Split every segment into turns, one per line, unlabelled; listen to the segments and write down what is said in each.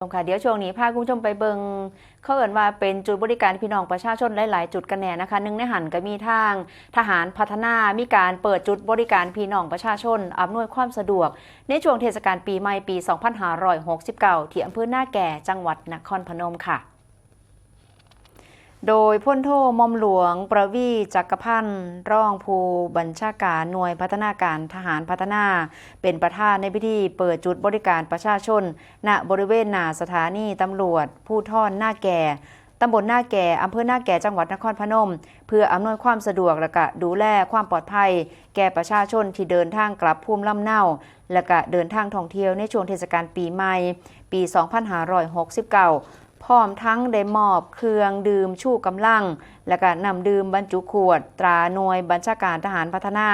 ค่ะเดี๋ยวช่วงนี้พาคุณผู้ชมไปเบิงเขาเอ่นว่าเป็นจุดบริการพี่น้องประชาชนหลายๆจุดกันแน่นะคะหนึ่งในหันก็มีทางทหารพัฒนามีการเปิดจุดบริการพี่น้องประชาชนอำนวยความสะดวกในช่วงเทศกาลปีใหม่ปี 2569 ที่อำเภอหน้าแก่จังหวัดนครพนมค่ะโดยพลโทหม่อมหลวงประวีจักรพันธ์รองผู้บัญชาการหน่วยพัฒนาการทหารพัฒนาเป็นประธานในพิธีเปิดจุดบริการประชาชนณบริเวณหน้าสถานีตำรวจภูธรหน้าแก่ตำบลหน้าแก่อำเภอหน้าแก่จังหวัดนครพนมเพื่ออำนวยความสะดวกและก็ดูแลความปลอดภัยแก่ประชาชนที่เดินทางกลับภูมิลำเนาและก็เดินทางท่องเที่ยวในช่วงเทศกาลปีใหม่ปี 2569พร้อมทั้งได้มอบเครื่องดื่มชูกำลังและก็นำดื่มบรรจุขวดตราหน่วยบัญชาการทหารพัฒนา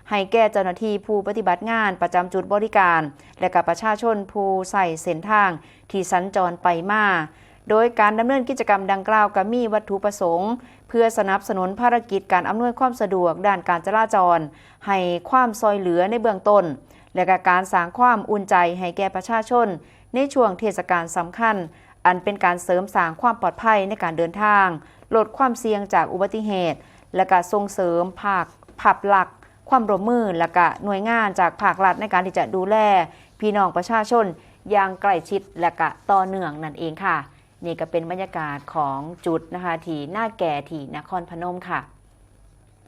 ให้แก่เจ้าหน้าที่ผู้ปฏิบัติงานประจำจุดบริการและก็ประชาชนผู้ใส่เส้นทางที่สัญจรไปมาโดยการดำเนินกิจกรรมดังกล่าวก็มีวัตถุประสงค์เพื่อสนับสนุนภารกิจการอำนวยความสะดวกด้านการจราจรให้ความซอยเหลือในเบื้องต้นและก็การสร้างความอุ่นใจให้แก่ประชาชนในช่วงเทศกาลสำคัญอันเป็นการเสริมสร้างความปลอดภัยในการเดินทางลดความเสี่ยงจากอุบัติเหตุและก็ส่งเสริมภาพลักษณ์ความร่วมมือและก็หน่วยงานจากภาครัฐในการที่จะดูแลพี่น้องประชาชนอย่างใกล้ชิดและก็ต่อเนื่องนั่นเองค่ะนี่ก็เป็นบรรยากาศของจุดนะคะที่หน้าแก่ที่นครพนมค่ะ